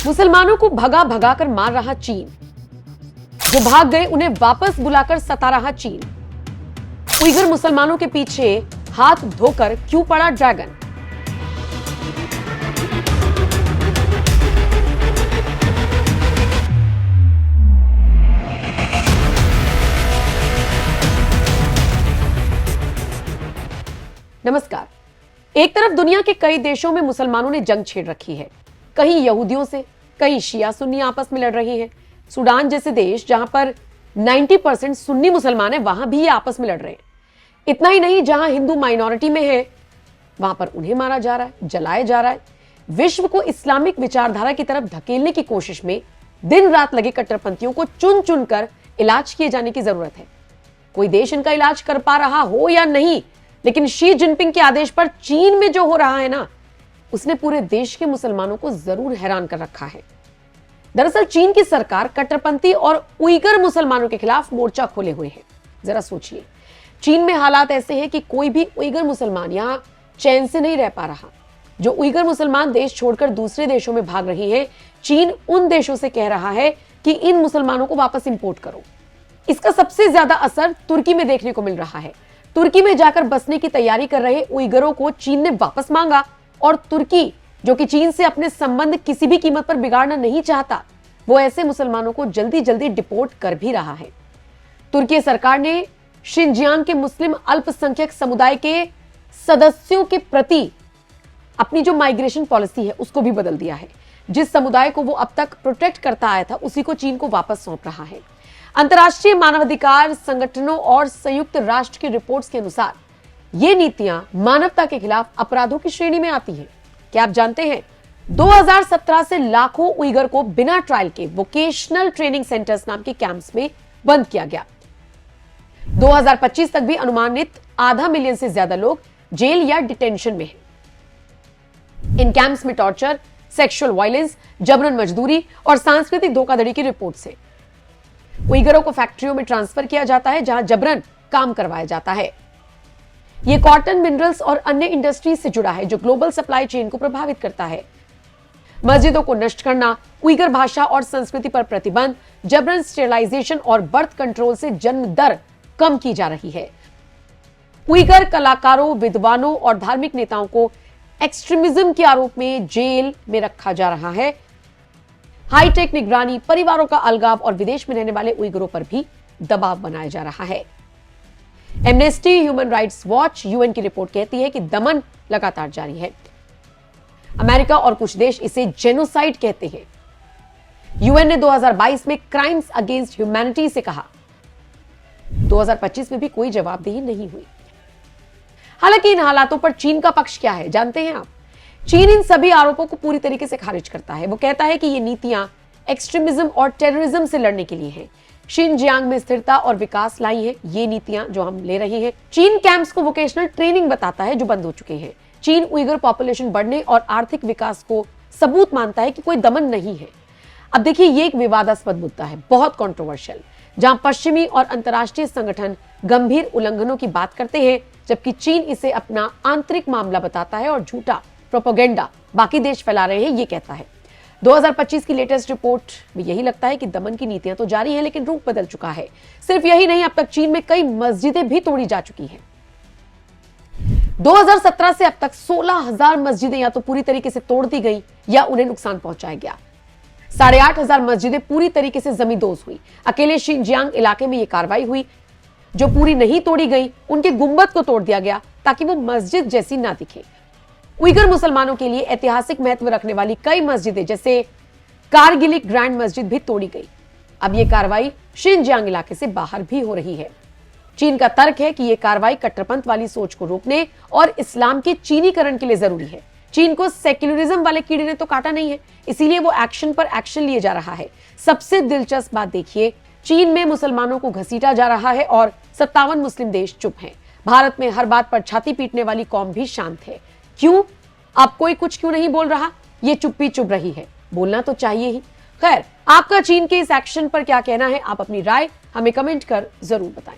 मुसलमानों को भगा भगा कर मार रहा चीन, जो भाग गए उन्हें वापस बुलाकर सता रहा चीन। उइगर मुसलमानों के पीछे हाथ धोकर क्यों पड़ा ड्रैगन? नमस्कार। एक तरफ दुनिया के कई देशों में मुसलमानों ने जंग छेड़ रखी है। कहीं यहूदियों से, कहीं शिया सुन्नी आपस में लड़ रही हैं। सूडान जैसे देश जहां पर 90% सुन्नी मुसलमान है, वहां भी ये आपस में लड़ रहे हैं। इतना ही नहीं, जहां हिंदू माइनॉरिटी में है वहां पर उन्हें मारा जा रहा है, जलाया जा रहा है। विश्व को इस्लामिक विचारधारा की तरफ धकेलने की कोशिश में दिन रात लगे कट्टरपंथियों को चुन चुन कर इलाज किए जाने की जरूरत है। कोई देश इनका इलाज कर पा रहा हो या नहीं, लेकिन शी जिनपिंग के आदेश पर चीन में जो हो रहा है ना, उसने पूरे देश के मुसलमानों को जरूर हैरान कर रखा है। दरअसल चीन की सरकार कट्टरपंथी और उइगर मुसलमानों के खिलाफ मोर्चा खोले हुए है। जरा सोचिए, चीन में हालात ऐसे हैं कि कोई भी उइगर मुसलमान यहां चैन से नहीं रह पा रहा। जो उइगर मुसलमान देश छोड़कर दूसरे देशों में भाग रही हैं, चीन उन देशों से कह रहा है कि इन मुसलमानों को वापस इंपोर्ट करो। इसका सबसे ज्यादा असर तुर्की में देखने को मिल रहा है। तुर्की में जाकर बसने की तैयारी कर रहे उइगरों को चीन ने वापस मांगा, और तुर्की, जो कि चीन से अपने संबंध किसी भी कीमत पर बिगाड़ना नहीं चाहता, वो ऐसे मुसलमानों को जल्दी जल्दी डिपोर्ट कर भी रहा है। तुर्की सरकार ने शिनजियांग के मुस्लिम अल्पसंख्यक समुदाय के सदस्यों के प्रति अपनी जो माइग्रेशन पॉलिसी है उसको भी बदल दिया है। जिस समुदाय को वो अब तक प्रोटेक्ट करता आया था, उसी को चीन को वापस सौंप रहा है। अंतर्राष्ट्रीय मानवाधिकार संगठनों और संयुक्त राष्ट्र की रिपोर्ट्स के अनुसार ये नीतियां मानवता के खिलाफ अपराधों की श्रेणी में आती हैं। क्या आप जानते हैं, 2017 से लाखों उइगर को बिना ट्रायल के वोकेशनल ट्रेनिंग सेंटर्स नाम के कैंप्स में बंद किया गया। 2025 तक भी अनुमानित आधा मिलियन से ज्यादा लोग जेल या डिटेंशन में हैं। इन कैंप्स में टॉर्चर, सेक्सुअल वायलेंस, जबरन मजदूरी और सांस्कृतिक धोखाधड़ी की रिपोर्ट्स हैं। उइगरों को फैक्ट्रियों में ट्रांसफर किया जाता है जहां जबरन काम करवाया जाता है। यह कॉटन, मिनरल्स और अन्य इंडस्ट्रीज से जुड़ा है जो ग्लोबल सप्लाई चेन को प्रभावित करता है। मस्जिदों को नष्ट करना, उइगर भाषा और संस्कृति पर प्रतिबंध, जबरन स्टेरिलाइजेशन और बर्थ कंट्रोल से जन्म दर कम की जा रही है। उइगर कलाकारों, विद्वानों और धार्मिक नेताओं को एक्सट्रीमिज्म के आरोप में जेल में रखा जा रहा है। हाईटेक निगरानी, परिवारों का अलगाव और विदेश में रहने वाले उइगरों पर भी दबाव बनाया जा रहा है। Amnesty, human rights watch, UN की रिपोर्ट कहती है कि दमन लगातार जारी है। अमेरिका और कुछ देश इसे जेनोसाइड कहते हैं। यूएन ने 2022 में क्राइम्स अगेंस्ट ह्यूमैनिटी से कहा। 2025 में भी कोई जवाबदेही नहीं हुई। हालांकि इन हालातों पर चीन का पक्ष क्या है, जानते हैं आप? चीन इन सभी आरोपों को पूरी तरीके से खारिज करता है। वो कहता है कि ये नीतियां एक्सट्रीमिज्म और टेररिज्म से लड़ने के लिए हैं। शिनजियांग में स्थिरता और विकास लाई है ये नीतियां जो हम ले रहे हैं। चीन कैंप्स को वोकेशनल ट्रेनिंग बताता है जो बंद हो चुके हैं। चीन उइगर पॉपुलेशन बढ़ने और आर्थिक विकास को सबूत मानता है कि कोई दमन नहीं है। अब देखिए, ये एक विवादास्पद मुद्दा है, बहुत कंट्रोवर्शियल, जहां पश्चिमी और अंतर्राष्ट्रीय संगठन गंभीर उल्लंघनों की बात करते हैं, जबकि चीन इसे अपना आंतरिक मामला बताता है और झूठा प्रोपेगेंडा बाकी देश फैला रहे हैं, ये कहता है। 2025 की लेटेस्ट रिपोर्ट में यही लगता है कि दमन की नीतियां तो जारी हैं, लेकिन रूप बदल चुका है। सिर्फ यही नहीं, अब तक चीन में कई मस्जिदें भी तोड़ी जा चुकी हैं। 2017 से अब तक 16,000 मस्जिदें या तो पूरी तरीके से तोड़ दी गई या उन्हें नुकसान पहुंचाया गया। 8,500 मस्जिदें पूरी तरीके से जमींदोज हुई। अकेले शिनजियांग इलाके में यह कार्रवाई हुई। जो पूरी नहीं तोड़ी गई, उनके गुंबद को तोड़ दिया गया ताकि वो मस्जिद जैसी ना दिखे। उइगर मुसलमानों के लिए ऐतिहासिक महत्व रखने वाली कई मस्जिदें, जैसे कारगिलिक ग्रैंड मस्जिद, भी तोड़ी गई। अब यह कार्रवाई शिनजियांग इलाके से बाहर भी हो रही है। चीन का तर्क है कि यह कार्रवाई कट्टरपंथ वाली सोच को रोकने और इस्लाम के चीनीकरण के लिए जरूरी है। चीन को सेक्युलरिज्म वाले कीड़े ने तो काटा नहीं है, इसीलिए वो एक्शन पर एक्शन लिए जा रहा है। सबसे दिलचस्प बात देखिए, चीन में मुसलमानों को घसीटा जा रहा है और 57 मुस्लिम देश चुप हैं। भारत में हर बात पर छाती पीटने वाली कौम भी शांत है। क्यों? अब कोई कुछ क्यों नहीं बोल रहा? ये चुप्पी चुप रही है। बोलना तो चाहिए ही। खैर, आपका चीन के इस एक्शन पर क्या कहना है? आप अपनी राय हमें कमेंट कर जरूर बताएं।